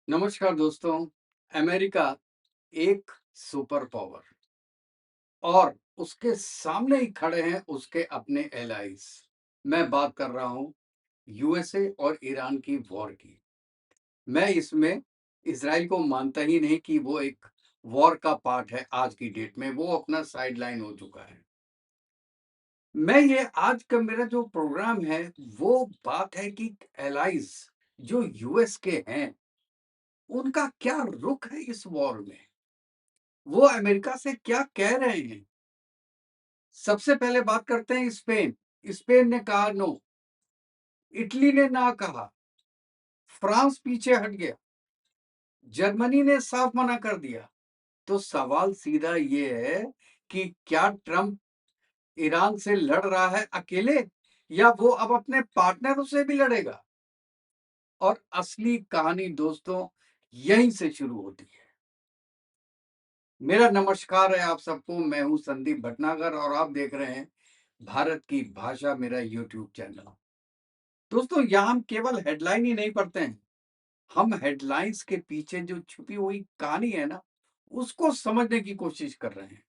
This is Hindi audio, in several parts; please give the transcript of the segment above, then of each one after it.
नमस्कार दोस्तों। अमेरिका एक सुपर पावर और उसके सामने ही खड़े हैं उसके अपने एलाइज। मैं बात कर रहा हूं यूएसए और ईरान की वॉर की। मैं इसमें इसराइल को मानता ही नहीं कि वो एक वॉर का पार्ट है। आज की डेट में वो अपना साइड लाइन हो चुका है। मैं ये आज का मेरा जो प्रोग्राम है वो बात है कि एलाइज जो यूएस के हैं उनका क्या रुख है इस वॉर में। वो अमेरिका से क्या कह रहे हैं? सबसे पहले बात करते हैं स्पेन। स्पेन ने कहा नो, इटली ने ना कहा, फ्रांस पीछे हट गया, जर्मनी ने साफ मना कर दिया। तो सवाल सीधा ये है कि क्या ट्रंप ईरान से लड़ रहा है अकेले या वो अब अपने पार्टनरों से भी लड़ेगा? और असली कहानी दोस्तों यहीं से शुरू होती है। मेरा नमस्कार है आप सबको। मैं हूं संदीप भटनागर और आप देख रहे हैं भारत की भाषा मेरा यूट्यूब चैनल। दोस्तों यहाँ हम केवल हेडलाइन ही नहीं पढ़ते हैं, हम हेडलाइंस के पीछे जो छुपी हुई कहानी है ना उसको समझने की कोशिश कर रहे हैं।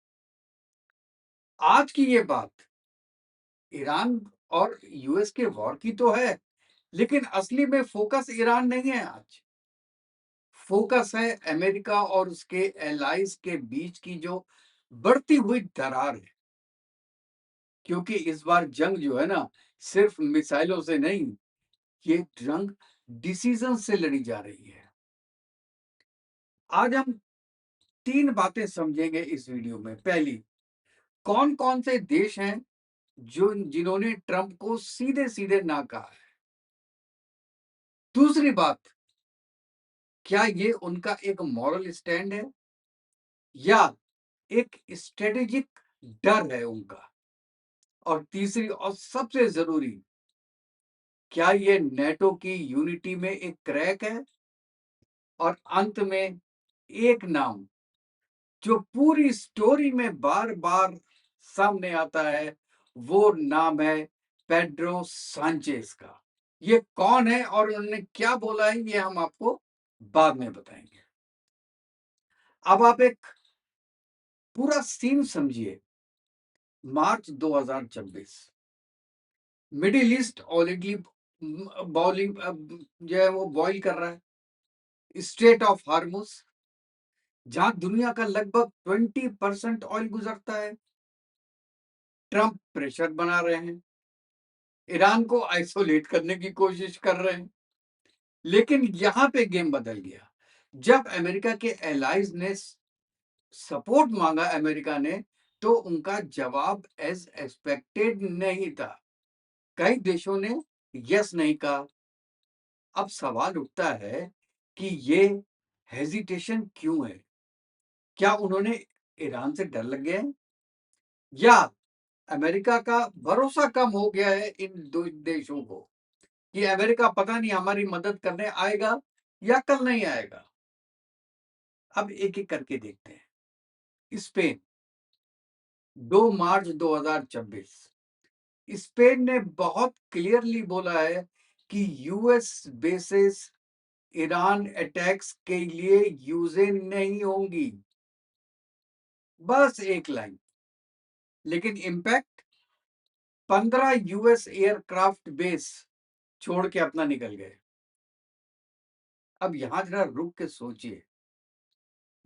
आज की ये बात ईरान और यूएस के वॉर की तो है, लेकिन असली में फोकस ईरान नहीं है। आज फोकस है अमेरिका और उसके एलाइज के बीच की जो बढ़ती हुई दरार है। क्योंकि इस बार जंग जो है ना सिर्फ मिसाइलों से नहीं, ये जंग डिसीजन से लड़ी जा रही है। आज हम 3 बातें समझेंगे इस वीडियो में। पहली, कौन-कौन से देश हैं जो जिन्होंने ट्रंप को सीधे-सीधे ना कहा है। दूसरी बात, क्या ये उनका एक मॉरल स्टैंड है या एक स्ट्रेटेजिक डर है उनका? और तीसरी और सबसे ज़रूरी, क्या ये नेटो की यूनिटी में एक क्रैक है? और अंत में एक नाम जो पूरी स्टोरी में बार-बार सामने आता है, वो नाम है पेड्रो सांचेज़ का। ये कौन है और उन्होंने क्या बोला है, ये हम आपको बाद में बताएँगे। अब आप एक पूरा सीन समझिए। मार्च 2026, मिडिल ईस्ट ऑलरेडी बॉइलिंग जो है वो बॉयल कर रहा है। स्ट्रेट ऑफ हार्मुज़, जहाँ दुनिया का लगभग 20% ऑयल गुजरता है। ट्रंप प्रेशर बना रहे हैं। ईरान को आइसोलेट करने की कोशिश कर रहे हैं। लेकिन यहां पे गेम बदल गया जब अमेरिका के एलाइज ने सपोर्ट मांगा। अमेरिका ने तो उनका जवाब एज एक्सपेक्टेड नहीं था। कई देशों ने यस नहीं कहा। अब सवाल उठता है कि ये हेजिटेशन क्यों है? क्या उन्होंने ईरान से डर लग गया है या अमेरिका का भरोसा कम हो गया है इन दो देशों को कि अमेरिका पता नहीं हमारी मदद करने आएगा या कल नहीं आएगा? अब एक-एक करके देखते हैं। स्पेन, 2 मार्च 2026, स्पेन ने बहुत क्लियरली बोला है कि यूएस बेसेस ईरान अटैक्स के लिए यूज़ नहीं होंगी। बस एक लाइन, लेकिन इम्पैक्ट 15 यूएस एयरक्राफ्ट बेस छोड़ के अपना निकल गए। अब यहां जरा रुक के सोचिए।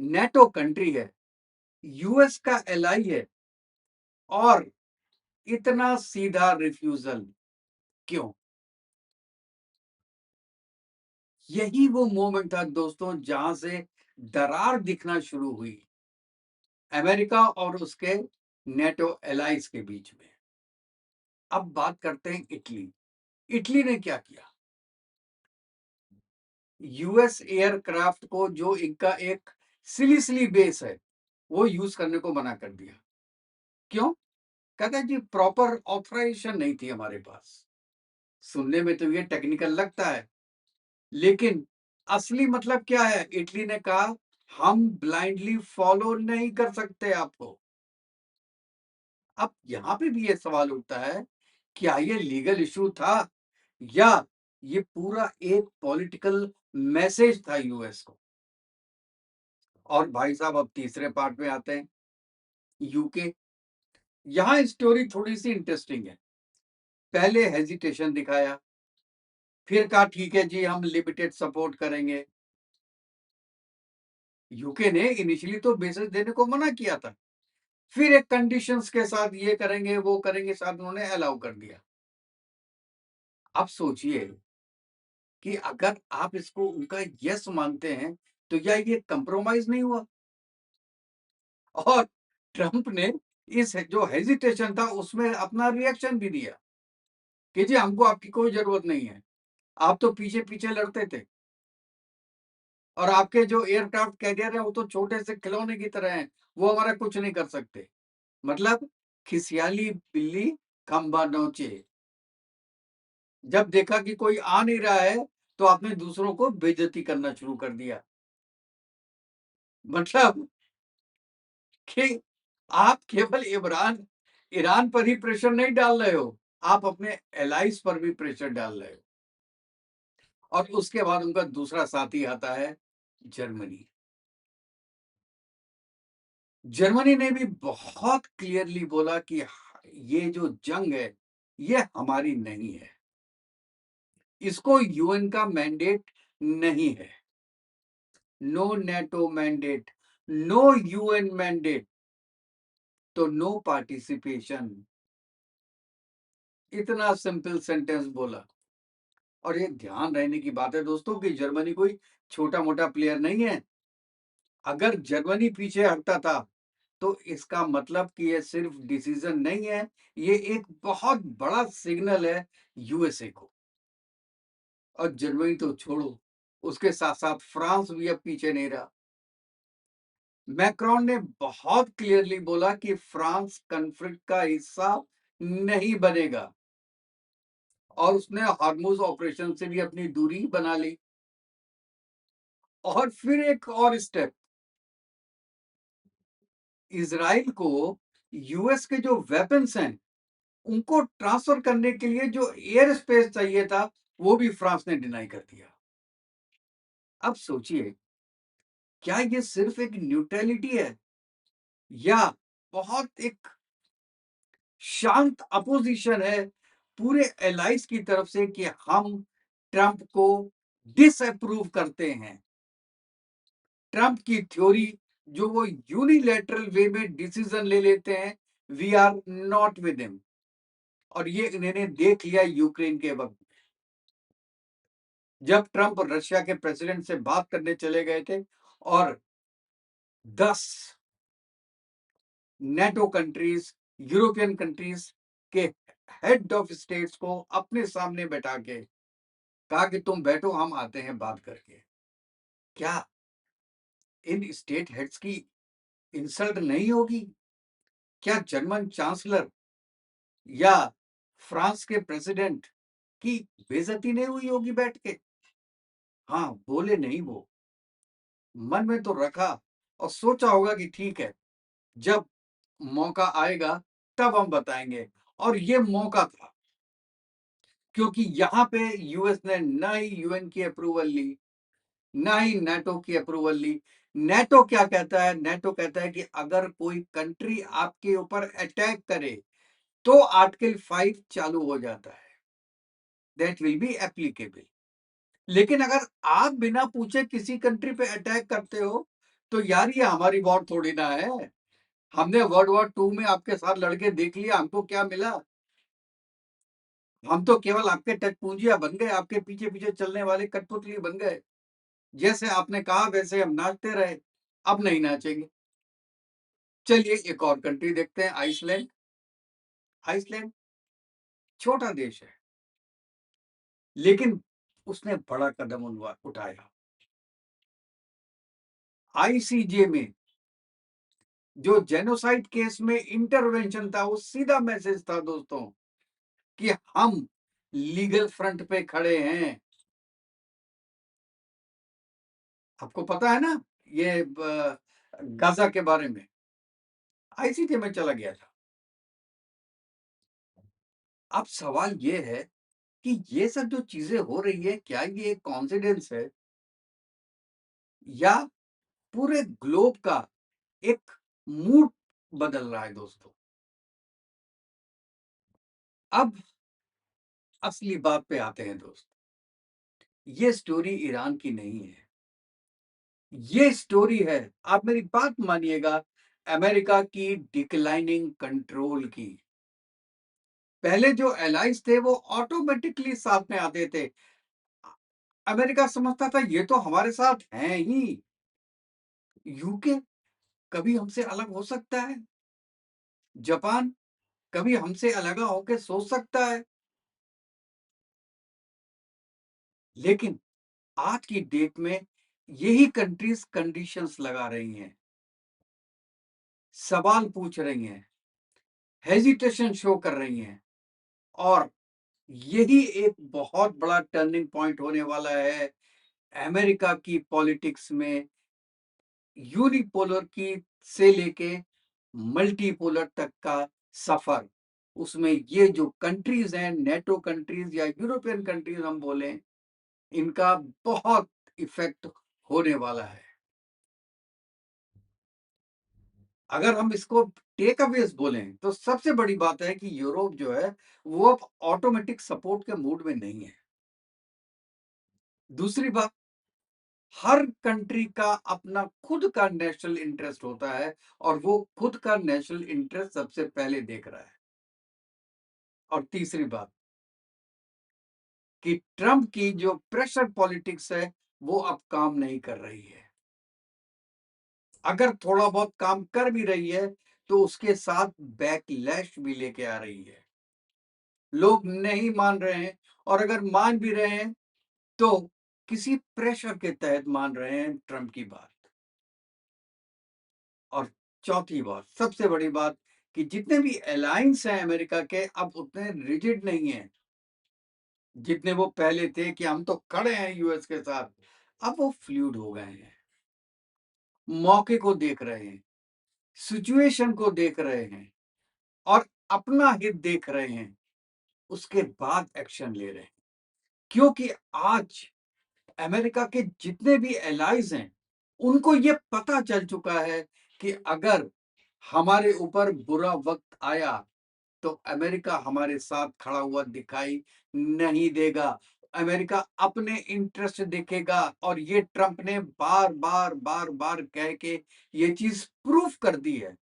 नेटो कंट्री है, यूएस का एलाई है और इतना सीधा रिफ्यूजल क्यों? यही वो मोमेंट था दोस्तों जहां से दरार दिखना शुरू हुई अमेरिका और उसके नेटो एलाइज के बीच में। अब बात करते हैं इटली। इटली ने क्या किया? यूएस एयरक्राफ्ट को जो इनका एक सिली बेस है वो यूज करने को मना कर दिया। क्यों? कहता है जी प्रॉपर ऑथराइजेशन नहीं थी हमारे पास। सुनने में तो ये टेक्निकल लगता है, लेकिन असली मतलब क्या है? इटली ने कहा हम ब्लाइंडली फॉलो नहीं कर सकते आपको। अब यहां पे भी ये सवाल उठता है, क्या ये लीगल इशू था या ये पूरा एक पॉलिटिकल मैसेज था यूएस को। और भाई साहब अब तीसरे पार्ट में आते हैं, यूके। यहाँ स्टोरी थोड़ी-सी इंटरेस्टिंग है। पहले हेजिटेशन दिखाया, फिर कहा ठीक है जी हम लिमिटेड सपोर्ट करेंगे। यूके ने इनिशियली तो बेसिस देने को मना किया था। फिर एक कंडीशंस के साथ ये करेंगे, वो करेंगे, साथ उन्होंने अलाउ कर दिया। अब सोचिए कि अगर आप इसको उनका यस मानते हैं, तो क्या ये कंप्रोमाइज़ नहीं हुआ? और ट्रम्प ने इस जो हेजिटेशन था उसमें अपना रिएक्शन भी दिया कि जी हमको आपकी कोई ज़रूरत नहीं है। आप तो पीछे-पीछे लड़ते थे और आपके जो एयरक्राफ्ट कैरियर है वो तो छोटे से खिलौने की तरह हैं, वो हमारा कुछ नहीं कर सकते। मतलब खिसियाली बिल्ली खंबा नोचे। जब देखा कि कोई आ नहीं रहा है, तो आपने दूसरों को बेइज्जती करना शुरू कर दिया। मतलब कि आप केवल ईरान पर ही प्रेशर नहीं डाल रहे हो, आप अपने एलाइज़ पर भी प्रेशर डाल रहे हो। और उसके बाद उनका दूसरा साथी आता है जर्मनी। जर्मनी ने भी बहुत क्लियरली बोला कि ये जो जंग है, ये हमारी नहीं है। इसको यूएन का मैंडेट नहीं है। No NATO mandate, no UN mandate, तो नो पार्टिसिपेशन। इतना सिंपल सेंटेंस बोला। और ये ध्यान रहने की बात है दोस्तों कि जर्मनी कोई छोटा-मोटा प्लेयर नहीं है। अगर जर्मनी पीछे हटता था, तो इसका मतलब कि ये सिर्फ डिसीजन नहीं है, ये एक बहुत बड़ा सिग्नल है यूएसए को। और जर्मनी तो छोड़ो, उसके साथ-साथ फ्रांस भी अब पीछे नहीं रहा। मैक्रोन ने बहुत क्लियरली बोला कि फ्रांस कॉन्फ्लिक्ट का हिस्सा नहीं बनेगा और उसने हॉर्मुज़ ऑपरेशन से भी अपनी दूरी बना ली। और फिर एक और स्टेप, इज़राइल को यूएस के जो वेपन्स हैं, उनको ट्रांसफ़र करने के लिए जो एयर स्पेस चाहिए था, वो भी फ्रांस ने डिनाई कर दिया। अब सोचिए, क्या ये सिर्फ़ एक न्यूट्रैलिटी है या बहुत एक शांत अपोज़िशन है पूरे एलाइज़ की तरफ से कि हम ट्रम्प को डिसअप्रूव करते हैं। ट्रम्प की थ्योरी जो वो यूनिलैटरल वे में डिसीज़न ले लेते हैं, we are not with him. और ये इन्होंने देख लिया यूक्रेन के वक़्त। जब ट्रम्प रशिया के प्रेसिडेंट से बात करने चले गए थे और 10 नेटो कंट्रीज़, यूरोपियन कंट्रीज़ के हेड ऑफ स्टेट्स को अपने सामने बैठा के कहा कि तुम बैठो हम आते हैं बात करके। क्या इन स्टेट हेड्स की इंसल्ट नहीं होगी? क्या जर्मन चांसलर या फ्रांस के प्रेसिडेंट की बेइज्जती नहीं हुई होगी बैठ के? हाँ, बोले नहीं वो, मन में तो रखा और सोचा होगा कि ठीक है, जब मौका आएगा तब हम बताएँगे। और ये मौका था, क्योंकि यहाँ पे यूएस ने ना ही यूएन की अप्रूवल ली, ना ही नाटो की अप्रूवल ली। नाटो क्या कहता है? नाटो कहता है कि अगर कोई कंट्री आपके ऊपर अटैक करे, तो आर्टिकल 5 चालू हो जाता है। That will be applicable. लेकिन अगर आप बिना पूछे किसी कंट्री पे अटैक करते हो, तो यार ये हमारी वॉर थोड़ी ना है। हमने वर्ल्ड वॉर 2 में आपके साथ लड़ के देख लिया, हमको क्या मिला? हम तो केवल आपके टचपूंजिया बन गए, आपके पीछे-पीछे चलने वाले कठपुतली बन गए। जैसे आपने कहा वैसे हम नाचते रहे, अब नहीं नाचेंगे। चलिए एक और कंट्री देखते हैं, आइसलैंड। आइसलैंड छोटा देश है, लेकिन उसने बड़ा कदम उठाया। आईसीजे में जो जेनोसाइड केस में इंटरवेंशन था, वो सीधा मैसेज था दोस्तों कि हम लीगल फ्रंट पे खड़े हैं। आपको पता है ना ये गाजा के बारे में? आईसीजे में चला गया था। अब सवाल ये है कि ये सब जो चीज़ें हो रही है, क्या ये एक कोइंसिडेंस है या पूरे ग्लोब का एक मूड बदल रहा है दोस्तों? अब असली बात पे आते हैं दोस्त। ये स्टोरी ईरान की नहीं है। ये स्टोरी है, आप मेरी बात मानिएगा, अमेरिका की डिक्लाइनिंग कंट्रोल की। पहले जो एलाइज थे वो ऑटोमेटिकली साथ में आते थे। अमेरिका समझता था ये तो हमारे साथ हैं ही। यूके कभी हमसे अलग हो सकता है? जापान कभी हमसे अलग होके सोच सकता है? लेकिन आज की डेट में यही कंट्रीज कंडीशंस लगा रही हैं, सवाल पूछ रही हैं, हेजिटेशन शो कर रही हैं और यही एक बहुत बड़ा टर्निंग पॉइंट होने वाला है अमेरिका की पॉलिटिक्स में, यूनिपोलर की से लेके मल्टीपोलर तक का सफर। उसमें ये जो कंट्रीज हैं, नेटो कंट्रीज या यूरोपियन कंट्रीज हम बोलें, इनका बहुत इफेक्ट होने वाला है। अगर हम इसको टेक अवेज बोलें तो सबसे बड़ी बात है कि यूरोप जो है वो अब ऑटोमेटिक सपोर्ट के मूड में नहीं है। दूसरी बात, हर कंट्री का अपना खुद का नेशनल इंटरेस्ट होता है और वो खुद का नेशनल इंटरेस्ट सबसे पहले देख रहा है। और तीसरी बात कि ट्रंप की जो प्रेशर पॉलिटिक्स है वो अब काम नहीं कर रही है। अगर थोड़ा बहुत काम कर भी रही है तो उसके साथ बैकलैश भी लेके आ रही है। लोग नहीं मान रहे हैं और अगर मान भी रहे हैं तो किसी प्रेशर के तहत मान रहे हैं ट्रंप की बात। और चौथी बात, सबसे बड़ी बात, कि जितने भी अलायंस हैं अमेरिका के अब उतने रिजिड नहीं हैं जितने वो पहले थे कि हम तो खड़े हैं यूएस के साथ। अब वो फ्लूइड हो गए हैं, मौके को देख रहे हैं, सिचुएशन को देख रहे हैं और अपना हित देख रहे हैं, उसके बाद एक्शन ले रहे हैं। क्योंकि आज अमेरिका के जितने भी एलाइज हैं उनको ये पता चल चुका है कि अगर हमारे ऊपर बुरा वक्त आया तो अमेरिका हमारे साथ खड़ा हुआ दिखाई नहीं देगा। अमेरिका अपने इंटरेस्ट देखेगा और ये ट्रंप ने बार बार बार बार कह के ये चीज प्रूफ कर दी है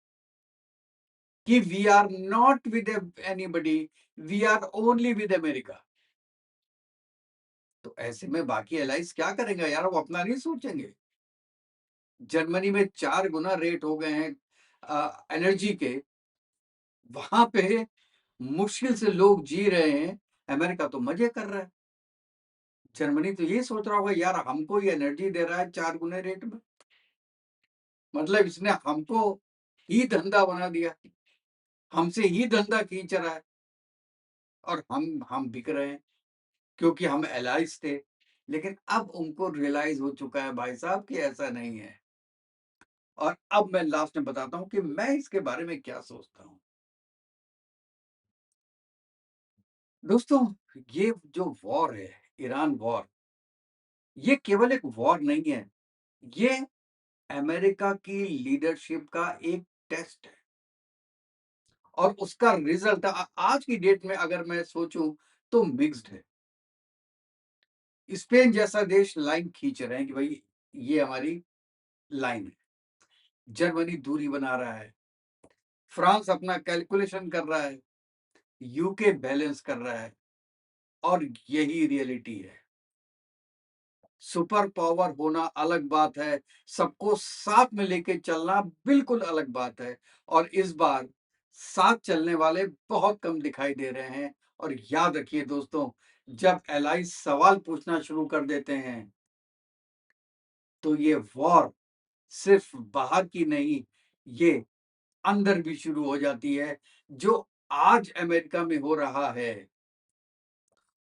कि we are not with anybody, we are only with America. तो ऐसे में बाकी एलाइज क्या करेंगे यार, वो अपना नहीं सोचेंगे? जर्मनी में 4 गुना रेट हो गए हैं एनर्जी के, वहां पे मुश्किल से लोग जी रहे हैं, अमेरिका तो मजे कर रहा है। जर्मनी तो ये सोच रहा होगा यार हमको ये एनर्जी दे रहा है 4 गुने रेट में, मतलब इसने हमको ही धंधा बना दिया, हमसे ही धंधा खींच रहा है और हम बिक रहे हैं क्योंकि हम एलाइज थे। लेकिन अब उनको रियलाइज हो चुका है भाई साहब कि ऐसा नहीं है। और अब मैं लास्ट में बताता हूँ कि मैं इसके बारे में क्या सोचता हूँ। दोस्तों, ये जो वॉर है, ईरान वॉर, ये केवल एक वॉर नहीं है, ये अमेरिका की लीडरशिप का एक टेस्ट है और उसका रिजल्ट आज की डेट में अगर मैं सोचूं तो मिक्स्ड है। स्पेन जैसा देश लाइन खींच रहे हैं कि भाई ये हमारी लाइन है, जर्मनी दूरी बना रहा है, फ्रांस अपना कैलकुलेशन कर रहा है, यूके बैलेंस कर रहा है और यही रियलिटी है। सुपर पावर होना अलग बात है, सबको साथ में लेके चलना बिल्कुल अलग बात है और इस बार साथ चलने वाले बहुत कम दिखाई दे रहे हैं। और याद रखिए दोस्तों, जब एलाइज सवाल पूछना शुरू कर देते हैं तो ये वॉर सिर्फ बाहर की नहीं, ये अंदर भी शुरू हो जाती है। जो आज अमेरिका में हो रहा है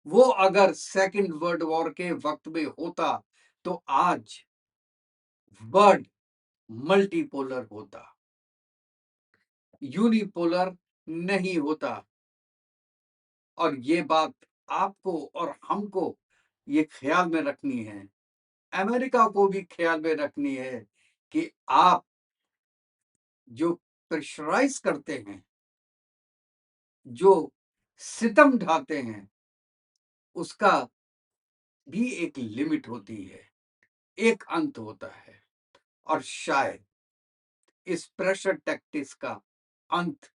वो अगर सेकंड वर्ल्ड वॉर के वक्त में होता तो आज वर्ल्ड मल्टीपोलर होता, यूनिपोलर नहीं होता। और ये बात आपको और हमको ये ख्याल में रखनी है, अमेरिका को भी ख्याल में रखनी है कि आप जो प्रेशराइज़ करते हैं, जो सितम ढाते हैं, उसका भी एक लिमिट होती है, एक अंत होता है और शायद इस प्रेशर टैक्टिक्स का अंत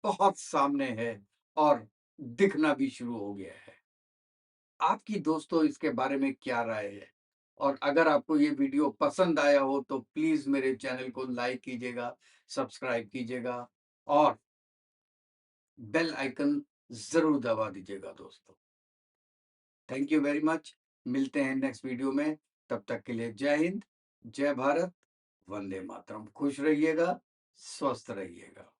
बहुत सामने है और दिखना भी शुरू हो गया है। आपकी दोस्तों इसके बारे में क्या राय है? और अगर आपको ये वीडियो पसंद आया हो तो प्लीज़ मेरे चैनल को लाइक कीजिएगा, सब्सक्राइब कीजिएगा और बेल आइकन ज़रूर दबा दीजिएगा दोस्तों। Thank you very much. मिलते हैं नेक्स्ट वीडियो में। तब तक के लिए जय हिंद, जय भारत, वंदे मातरम। खुश रहिएगा, स्वस्थ रहिएगा।